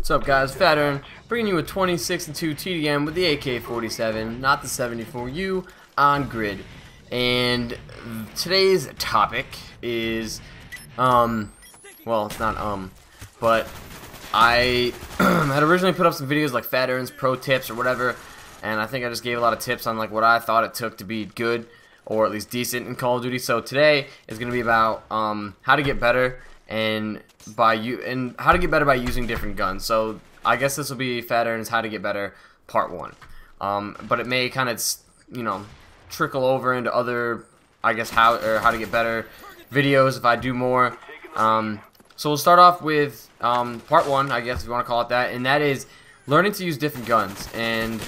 What's up, guys? Fattern bringing you a 26-2 TDM with the AK-47, not the 74U, on grid. And today's topic is, well, it's not but I had originally put up some videos like Fattern's pro tips or whatever, and I think I just gave a lot of tips on like what I thought it took to be good or at least decent in Call of Duty. So today is going to be about how to get better and how to get better by using different guns. So I guess this will be Fattern's How to Get Better Part 1. But it may kind of, trickle over into other, I guess, how to get better videos if I do more. So we'll start off with Part 1, I guess if you want to call it that, and that is learning to use different guns. And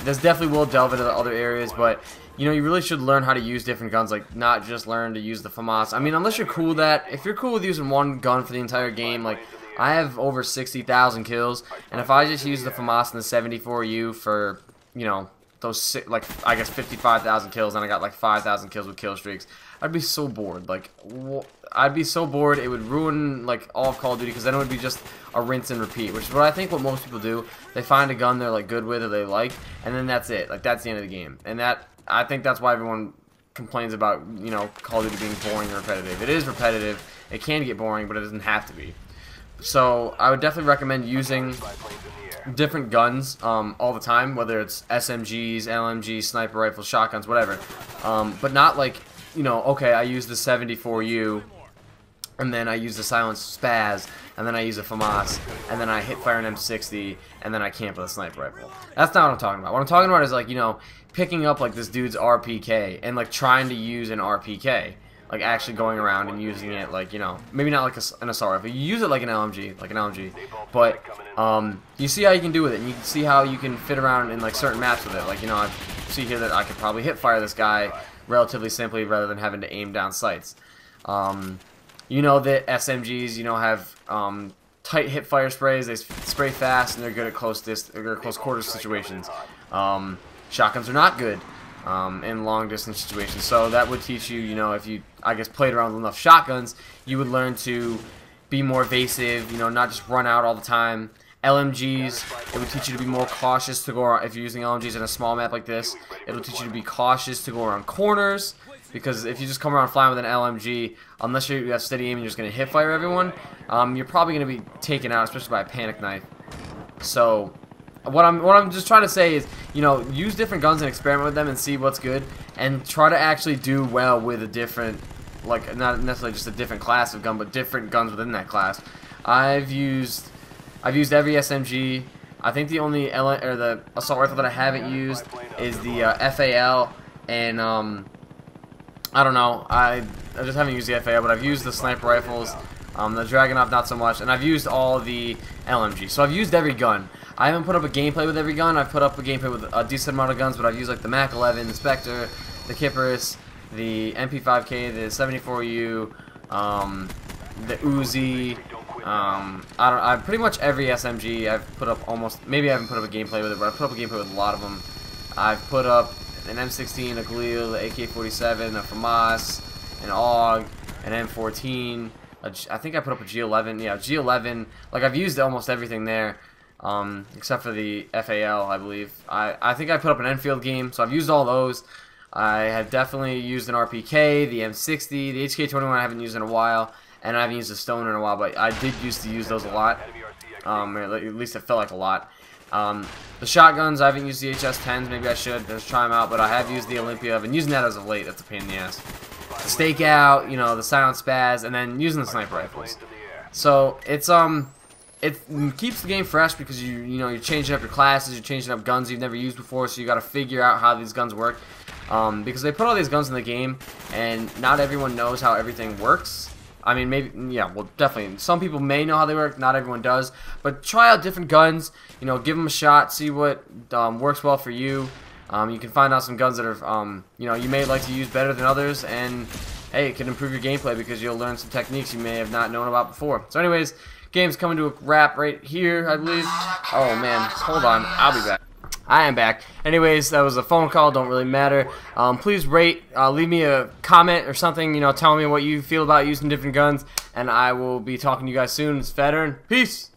this definitely will delve into the other areas, but you really should learn how to use different guns, like not just learn to use the FAMAS. I mean, unless you're cool with that, if you're cool with using one gun for the entire game, like I have over 60,000 kills, and if I just use the FAMAS and the 74U for, those, like, I guess 55,000 kills, and I got like 5,000 kills with kill streaks, I'd be so bored. Like, I'd be so bored, it would ruin, like, all of Call of Duty, because then it would be just a rinse and repeat, which is what I think what most people do. They find a gun they're, like, good with or they like, and then that's it. Like, that's the end of the game. And I think that's why everyone complains about, Call of Duty being boring and repetitive. It is repetitive. It can get boring, but it doesn't have to be. So I would definitely recommend using different guns all the time, whether it's SMGs, LMGs, sniper rifles, shotguns, whatever. But not like, okay, I use the 74U, and then I use the silenced Spaz, and then I use a FAMAS, and then I hit fire an M60, and then I camp with a sniper rifle. That's not what I'm talking about. What I'm talking about is like, picking up like this dude's RPK and like trying to use an RPK, like actually going around and using it, like, maybe not like an assault rifle. You use it like an LMG, but you see how you can do with it, and you can see how you can fit around in like certain maps with it. Like, I see here that I could probably hit fire this guy relatively simply rather than having to aim down sights. That SMGs, have tight hip fire sprays. They spray fast and they're good at close quarters situations. Shotguns are not good in long distance situations. So that would teach you, if you, I guess, played around with enough shotguns, you would learn to be more evasive, not just run out all the time. LMGs, it would teach you to be more cautious to go around. If you're using LMGs in a small map like this, it'll teach you to be cautious to go around corners, because if you just come around flying with an LMG, unless you have steady aim and you're just going to hip fire everyone, you're probably going to be taken out, especially by a panic knife. So what I'm just trying to say is, use different guns and experiment with them and see what's good, and try to actually do well with a different, like, not necessarily just a different class of gun, but different guns within that class. I've used every SMG. I think the only the assault rifle that I haven't used is the FAL, and I don't know. I just haven't used the FAL, but I've used the sniper rifles, the Dragunov not so much, and I've used all the LMG. So I've used every gun. I haven't put up a gameplay with every gun. I've put up a gameplay with a decent amount of guns, but I've used like the Mac 11, the Spectre, the Kipris, the MP5K, the 74U, the Uzi. I pretty much every SMG I've put up almost. Maybe I haven't put up a gameplay with it, but I've put up a gameplay with a lot of them. I've put up an M16, a Galil, the AK-47, a FAMAS, an AUG, an M14. I think I put up a G11. Yeah, G11. Like, I've used almost everything there, except for the FAL, I believe. I think I put up an Enfield game, so I've used all those. I have definitely used an RPK, the M60, the HK-21 I haven't used in a while, and I haven't used a Stoner in a while, but I did used to use those a lot. Or at least it felt like a lot. The shotguns, I haven't used the HS-10s. Maybe I should. Let's try them out, but I have used the Olympia. I've been using that as of late. That's a pain in the ass. The Stakeout, the Silent Spaz, and then using the sniper rifles. So it's it keeps the game fresh because you're changing up your classes, you're changing up guns you've never used before, so you got to figure out how these guns work. Because they put all these guns in the game, and not everyone knows how everything works. I mean, maybe, yeah, well, definitely. Some people may know how they work, not everyone does. But try out different guns, give them a shot, see what works well for you. You can find out some guns that are, you may like to use better than others, and hey, it can improve your gameplay because you'll learn some techniques you may have not known about before. So anyways, game's coming to a wrap right here, I believe. Oh man, hold on, I'll be back. I am back. Anyways, that was a phone call, don't really matter. Please rate, leave me a comment or something, tell me what you feel about using different guns, and I will be talking to you guys soon. It's Fattern. Peace!